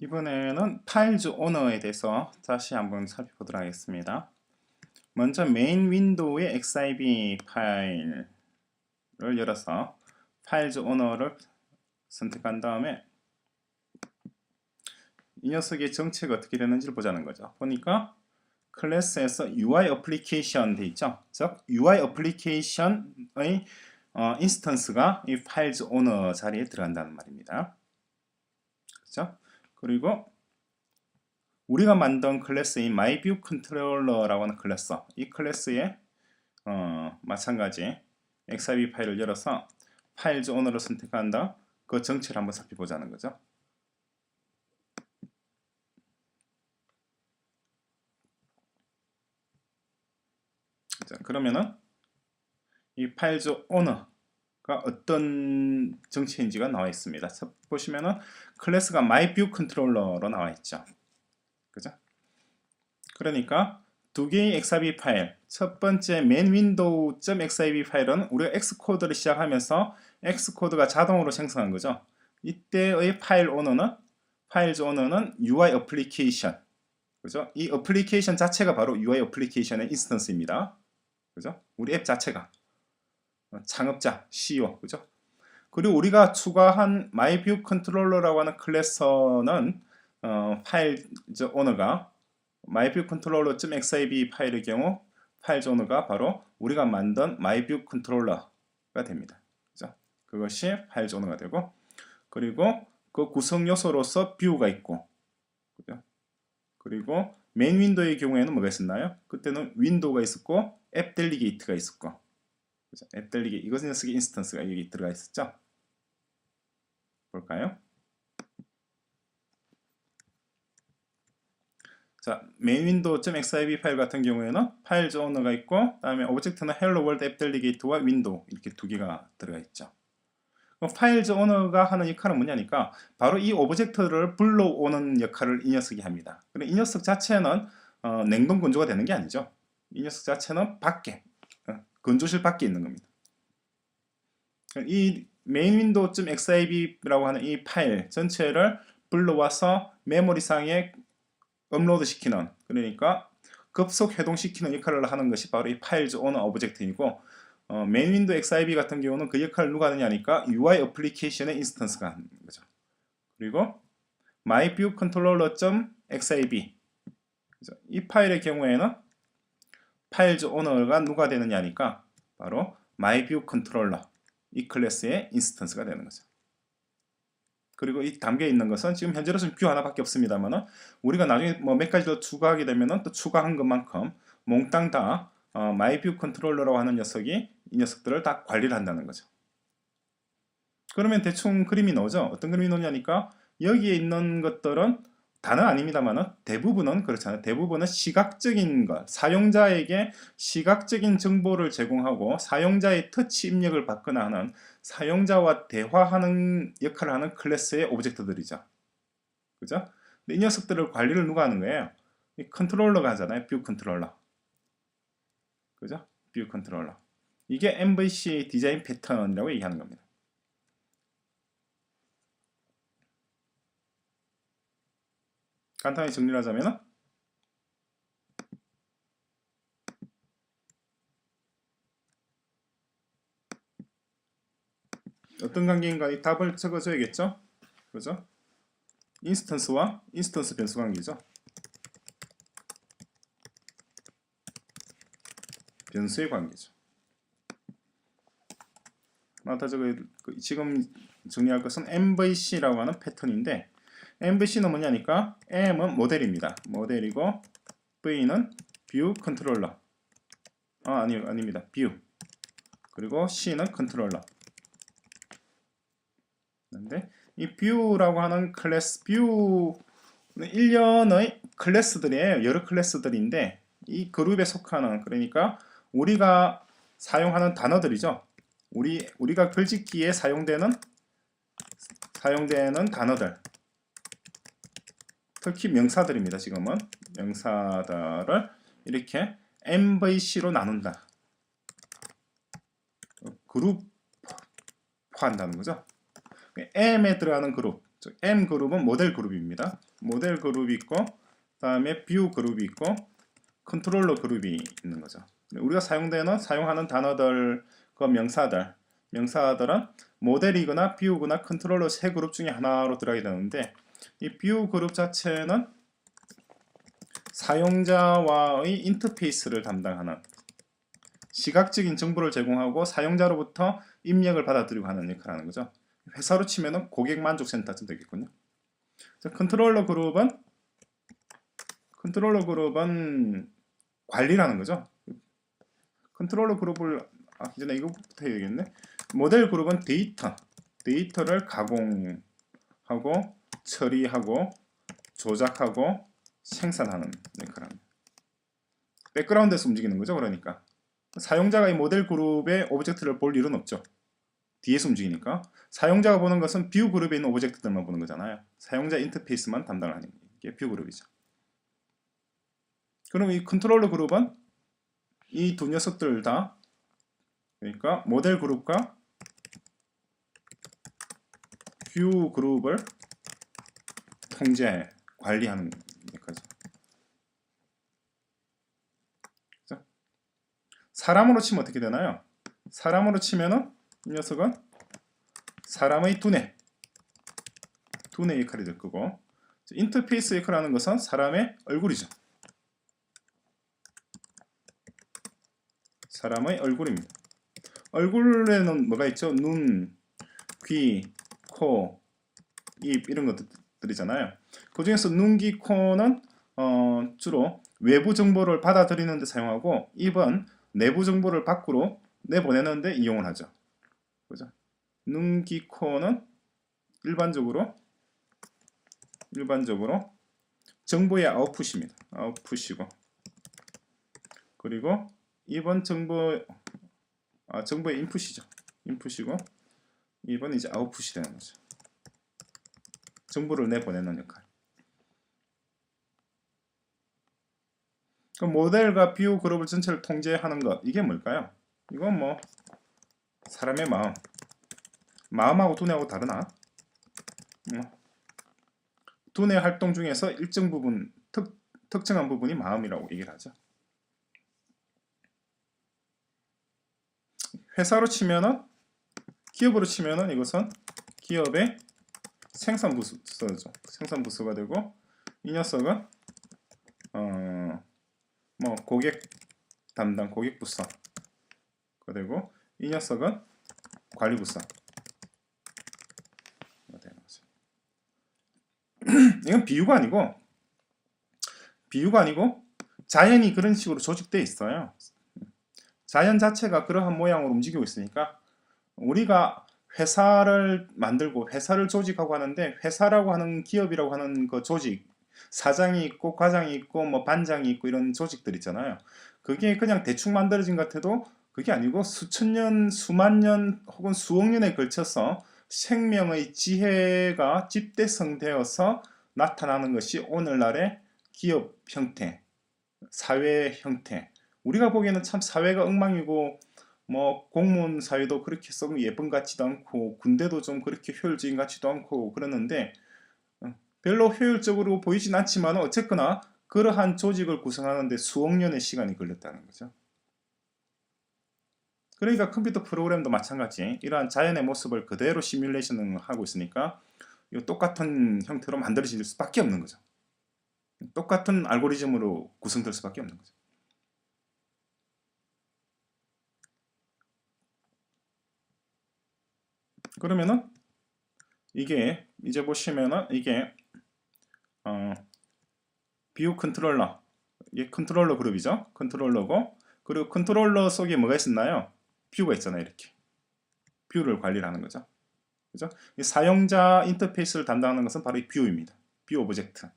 이번에는 파일즈 오너에 대해서 다시 한번 살펴보도록 하겠습니다. 먼저 메인 윈도우의 XIB 파일을 열어서 파일즈 오너를 선택한 다음에 이 녀석의 정체가 어떻게 되는지를 보자는 거죠. 보니까 클래스에서 UI 어플리케이션 돼 있죠. 즉 UI 어플리케이션의 인스턴스가 이 파일즈 오너 자리에 들어간다는 말입니다. 그렇죠? 그리고 우리가 만든 클래스인 MyViewController라고 하는 클래스, 이 클래스에 마찬가지 XIB 파일을 열어서 파일즈 오너를 선택한다. 그 정체를 한번 살펴보자는 거죠. 자, 그러면은 이 파일즈 오너가 어떤 정체인지가 나와 있습니다. 보시면은 클래스가 MyViewController로 나와 있죠. 그죠? 그러니까 두 개의 XIB 파일, 첫 번째 mainWindow.xib 파일은 우리가 X코드를 시작하면서 X코드가 자동으로 생성한 거죠. 이때의 파일 오너는 파일즈 오너는 UI 어플리케이션, 그죠? 이 어플리케이션 자체가 바로 UI 어플리케이션의 인스턴스입니다. 그죠? 우리 앱 자체가 창업자, CEO, 그죠? 그리고 우리가 추가한 MyViewController라고 하는 클래스는 파일즈 오너가 myviewcontroller.xib 파일의 경우 파일즈 오너가 바로 우리가 만든 myviewcontroller가 됩니다. 그죠? 그것이 파일즈 오너가 되고, 그리고 그 구성 요소로서 뷰가 있고, 그죠? 그리고 메인 윈도우의 경우에는 뭐가 있었나요? 그때는 윈도우가 있었고 앱 델리게이트가 있었고, 그죠? 앱 델리게이트, 이것은 녀석의 인스턴스가 여기 들어가 있었죠. 볼까요? 자, 메인 윈도우.xib 파일 같은 경우에는 파일즈 오너가 있고, 다음에 오브젝트는 헬로 월드 앱 델리게이트와 윈도우 이렇게 두 개가 들어가 있죠. 파일즈 오너가 하는 역할은 뭐냐니까 바로 이 오브젝트를 불러오는 역할을 이 녀석이 합니다. 그런데 이 녀석 자체는 냉동 건조가 되는 게 아니죠. 이 녀석 자체는 밖에 건조실 밖에 있는 겁니다. 이 메인 윈도우.xib라고 하는 이 파일 전체를 불러와서 메모리상에 업로드 시키는, 그러니까 급속 해동시키는 역할을 하는 것이 바로 이 파일즈 오너 오브젝트이고, 메인 윈도우 XIB 같은 경우는 그 역할을 누가 하느냐니까 UI 어플리케이션의 인스턴스가 하는 거죠. 그리고 myviewcontroller.xib 이 파일의 경우에는 파일즈 오너가 누가 되느냐니까 바로 myviewcontroller 이 클래스의 인스턴스가 되는 거죠. 그리고 이 담겨 있는 것은 지금 현재로서는 뷰 하나밖에 없습니다만은 우리가 나중에 뭐 몇 가지 더 추가하게 되면은 또 추가한 것만큼 몽땅 다 MyViewController라고 하는 녀석이 이 녀석들을 다 관리를 한다는 거죠. 그러면 대충 그림이 나오죠. 어떤 그림이 나오냐니까 여기에 있는 것들은 다는 아닙니다만은 대부분은 그렇잖아요. 대부분은 시각적인 것, 사용자에게 시각적인 정보를 제공하고 사용자의 터치 입력을 받거나 하는 사용자와 대화하는 역할을 하는 클래스의 오브젝트들이죠. 그죠? 근데 이 녀석들을 관리를 누가 하는 거예요? 이 컨트롤러가 하잖아요. 뷰 컨트롤러. 그죠? 뷰 컨트롤러. 이게 MVC 디자인 패턴이라고 얘기하는 겁니다. 간단히 정리를 하자면 어떤 관계인가 이 답을 적어줘야겠죠? 그죠? 인스턴스와 인스턴스 변수 관계죠. 변수의 관계죠. 더 지금 정리할 것은 MVC라고 하는 패턴인데, MVC는 뭐냐니까 M은 모델입니다. 모델이고 V는 뷰 컨트롤러. 아닙니다. 뷰. 그리고 C는 컨트롤러. 근데 이 뷰라고 하는 클래스, 뷰는 일련의 클래스들이에요. 여러 클래스들인데 이 그룹에 속하는, 그러니까 우리가 사용하는 단어들이죠. 우리가 글짓기에 사용되는 단어들, 특히 명사들입니다. 지금은 명사들을 이렇게 MVC로 나눈다. 그룹화한다는 거죠. M에 들어가는 그룹, M 그룹은 모델 그룹입니다. 모델 그룹이 있고 다음에 뷰 그룹이 있고 컨트롤러 그룹이 있는 거죠. 우리가 사용하는 단어들, 그 명사들은 모델이거나 뷰거나 컨트롤러 세 그룹 중에 하나로 들어가게 되는데 이 뷰 그룹 자체는 사용자와의 인터페이스를 담당하는 시각적인 정보를 제공하고 사용자로부터 입력을 받아들이고 하는 역할을 하는 거죠. 회사로 치면은 고객 만족 센터쯤 되겠군요. 컨트롤러 그룹은 관리라는 거죠. 컨트롤러 그룹을 이전에 이거부터 해야겠네. 모델 그룹은 데이터를 가공하고 처리하고 조작하고 생산하는 역할을 합니다. 백그라운드에서 움직이는 거죠. 그러니까 사용자가 이 모델 그룹의 오브젝트를 볼 일은 없죠. 뒤에서 움직이니까. 사용자가 보는 것은 뷰 그룹에 있는 오브젝트들만 보는 거잖아요. 사용자 인터페이스만 담당하는 게 뷰 그룹이죠. 그럼 이 컨트롤러 그룹은 이 두 녀석들 다, 그러니까 모델 그룹과 뷰 그룹을 통제, 관리하는 역할이죠. 사람으로 치면 어떻게 되나요? 사람으로 치면은 이 녀석은 사람의 두뇌 역할이 될 거고, 인터페이스 역할을 하는 것은 사람의 얼굴이죠. 사람의 얼굴입니다. 얼굴에는 뭐가 있죠? 눈, 귀, 코, 입 이런 것들이잖아요. 그 중에서 눈, 귀, 코는 주로 외부 정보를 받아들이는 데 사용하고, 입은 내부 정보를 밖으로 내보내는 데 이용을 하죠. 그죠? 눈, 귀, 코는 일반적으로 정보의 아웃풋입니다. 아웃풋이고, 그리고 입은 정보의 인풋이죠. 인풋이고, 입은 이제 아웃풋이 되는 거죠. 정보를 내보내는 역할. 그럼 모델과 뷰 그룹을 전체를 통제하는 것, 이게 뭘까요? 이건 뭐 사람의 마음하고 두뇌하고 다르나? 두뇌 활동 중에서 일정 부분, 특정한 부분이 마음이라고 얘기를 하죠. 회사로 치면은, 기업으로 치면은 이것은 기업의 생산 부서죠. 생산 부서가 되고, 이 녀석은 뭐 고객 담당 고객 부서가 되고, 이 녀석은 관리 부서가 되는 거죠. 이건 비유가 아니고 자연이 그런 식으로 조직되어 있어요. 자연 자체가 그러한 모양으로 움직이고 있으니까 우리가 회사를 만들고 회사를 조직하고 하는데, 회사라고 하는, 기업이라고 하는 그 조직, 사장이 있고 과장이 있고 뭐 반장이 있고 이런 조직들 있잖아요. 그게 그냥 대충 만들어진 것 같아도 그게 아니고 수천 년, 수만 년 혹은 수억 년에 걸쳐서 생명의 지혜가 집대성되어서 나타나는 것이 오늘날의 기업 형태, 사회 형태. 우리가 보기에는 참 사회가 엉망이고 뭐 공무원 사회도 그렇게 썩 예쁜 같지도 않고 군대도 좀 그렇게 효율적인 같지도 않고 그러는데, 별로 효율적으로 보이진 않지만 어쨌거나 그러한 조직을 구성하는데 수억 년의 시간이 걸렸다는 거죠. 그러니까 컴퓨터 프로그램도 마찬가지 이러한 자연의 모습을 그대로 시뮬레이션을 하고 있으니까 똑같은 형태로 만들어질 수밖에 없는 거죠. 똑같은 알고리즘으로 구성될 수밖에 없는 거죠. 그러면은 이게 이제 보시면은 이게 뷰 컨트롤러, 이게 컨트롤러 그룹이죠. 컨트롤러고, 그리고 컨트롤러 속에 뭐가 있었나요? 뷰가 있잖아요. 이렇게 뷰를 관리를 하는 거죠. 그죠? 이 사용자 인터페이스를 담당하는 것은 바로 이 뷰입니다. 뷰 오브젝트.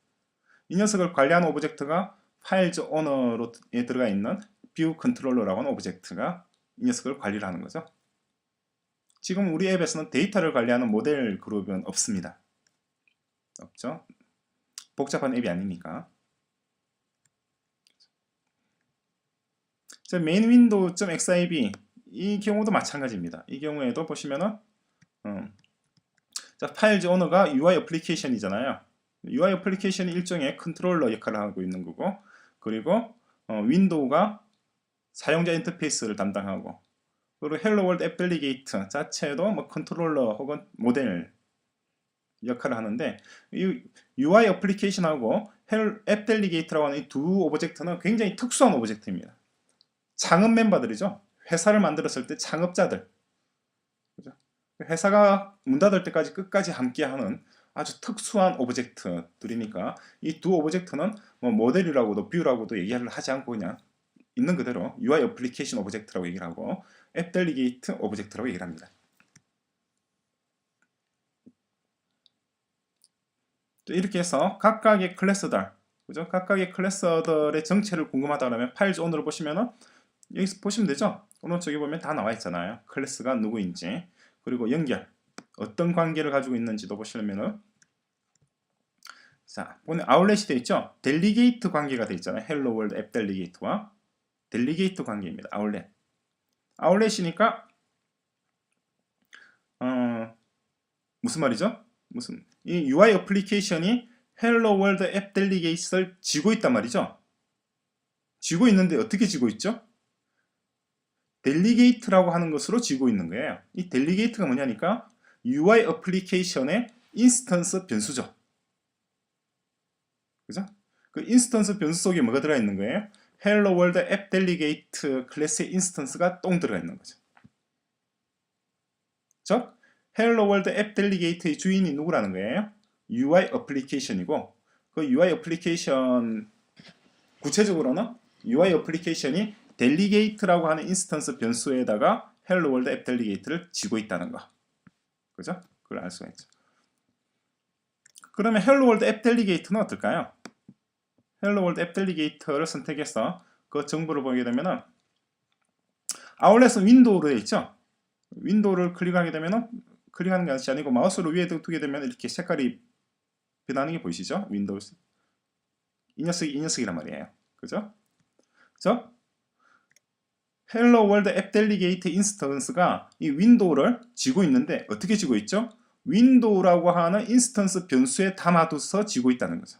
이 녀석을 관리하는 오브젝트가 파일즈 오너에 들어가 있는 뷰 컨트롤러라고 하는 오브젝트가 이 녀석을 관리를 하는 거죠. 지금 우리 앱에서는 데이터를 관리하는 모델 그룹은 없습니다. 없죠. 복잡한 앱이 아니니까. 메인 윈도우.xib 이 경우도 마찬가지입니다. 이 경우에도 보시면은 자, 파일즈 오너가 UI 어플리케이션이잖아요. UI 어플리케이션이 일종의 컨트롤러 역할을 하고 있는 거고, 그리고 윈도우가 사용자 인터페이스를 담당하고, 그리고 헬로 월드 앱 델리게이터 자체도 뭐 컨트롤러 혹은 모델 역할을 하는데, 이 UI 어플리케이션하고 앱 델리게이터라고 하는 이 두 오브젝트는 굉장히 특수한 오브젝트입니다. 창업 멤버들이죠. 회사를 만들었을 때 창업자들, 그죠? 회사가 문 닫을 때까지 끝까지 함께하는 아주 특수한 오브젝트들이니까 이 두 오브젝트는 뭐 모델이라고도 뷰라고도 얘기를 하지 않고 그냥 있는 그대로 UI 어플리케이션 오브젝트라고 얘기를 하고 앱 델리게이트 오브젝트라고 얘기를 합니다. 이렇게 해서 각각의 클래스들, 그죠? 각각의 클래스들의 정체를 궁금하다면 파일즈 오너를 보시면은 여기서 보시면 되죠? 오른쪽에 보면 다 나와 있잖아요. 클래스가 누구인지, 그리고 연결, 어떤 관계를 가지고 있는지도 보시려면은, 자, 오늘 아울렛이 되어 있죠? 델리게이트 관계가 되어 있잖아요. 헬로 월드 앱 델리게이트와 델리게이트 관계입니다. 아울렛. 아울렛이니까 무슨 말이죠? 이 UI 어플리케이션이 헬로 월드 앱 델리게이트를 쥐고 있단 말이죠. 쥐고 있는데 어떻게 쥐고 있죠? 델리게이트라고 하는 것으로 쥐고 있는 거예요. 이 델리게이트가 뭐냐니까 UI 어플리케이션의 인스턴스 변수죠. 그죠? 그 인스턴스 변수 속에 뭐가 들어있는 거예요? 헬로 월드 앱 델리게이트 클래스의 인스턴스가 똥 들어가 있는 거죠. 즉, 헬로 월드 앱 델리게이트의 주인이 누구라는 거예요? UI 어플리케이션이고, 그 UI 어플리케이션 구체적으로는 UI 어플리케이션이 델리게이트라고 하는 인스턴스 변수에다가 헬로 월드 앱 델리게이트를 쥐고 있다는 거. 그죠? 그걸 알 수가 있죠. 그러면 헬로 월드 앱 델리게이트는 어떨까요? 헬로 월드 앱 델리게이터를 선택해서 그 정보를 보게 되면은 아울렛은 윈도우로 되어 있죠. 윈도우를 클릭하게 되면은 클릭하는 것이 아니고 마우스를 위에 두게 되면 이렇게 색깔이 변하는 게 보이시죠? 윈도우 이 녀석이란 말이에요. 그죠? 그래서 헬로 월드 앱 델리게이트 인스턴스가 이 윈도우를 쥐고 있는데 어떻게 쥐고 있죠? 윈도우라고 하는 인스턴스 변수에 담아둬서 쥐고 있다는 거죠.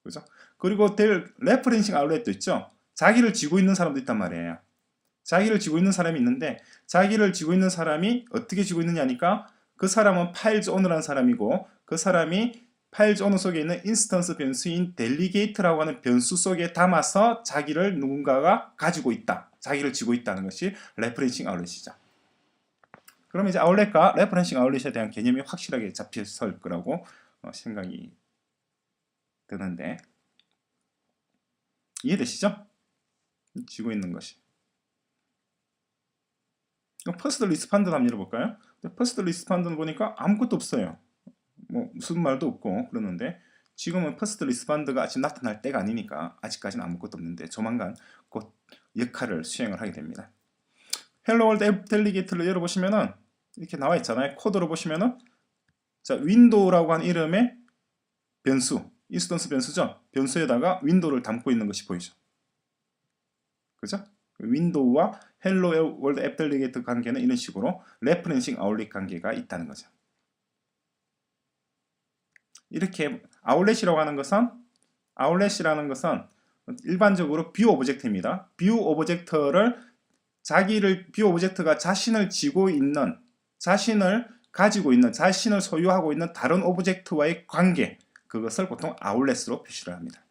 그죠? 그리고 레퍼런싱 아울렛도 있죠. 자기를 쥐고 있는 사람도 있단 말이에요. 자기를 쥐고 있는 사람이 있는데 자기를 쥐고 있는 사람이 어떻게 쥐고 있느냐니까 그 사람은 파일즈 오너라는 사람이고 그 사람이 파일즈 오너 속에 있는 인스턴스 변수인 델리게이트라고 하는 변수 속에 담아서 자기를 누군가가 가지고 있다. 자기를 쥐고 있다는 것이 레퍼런싱 아울렛이죠. 그러면 이제 아울렛과 레퍼런싱 아울렛에 대한 개념이 확실하게 잡혔을 거라고 생각이 드는데 이해되시죠? 쥐고 있는 것이. 그럼 퍼스트 리스판드 한번 열어볼까요? 퍼스트 리스판드는 보니까 아무것도 없어요. 뭐 무슨 말도 없고 그러는데 지금은 퍼스트 리스판드가 아직 나타날 때가 아니니까 아직까지는 아무것도 없는데 조만간 곧 역할을 수행을 하게 됩니다. 헬로 월드 앱 델리게이트를 열어보시면은 이렇게 나와 있잖아요. 코드로 보시면은 자, 윈도우라고 하는 이름의 변수, 인스턴스 변수죠. 변수에다가 윈도우를 담고 있는 것이 보이죠. 그죠? 윈도우와 헬로 월드 앱 델리게이트 관계는 이런 식으로 레퍼런싱 아울렛 관계가 있다는 거죠. 이렇게 아울렛이라고 하는 것은 일반적으로 뷰 오브젝트입니다. 뷰 오브젝트를 뷰 오브젝트가 자신을 쥐고 있는, 자신을 가지고 있는, 자신을 소유하고 있는 다른 오브젝트와의 관계, 그것을 보통 아울렛으로 표시를 합니다.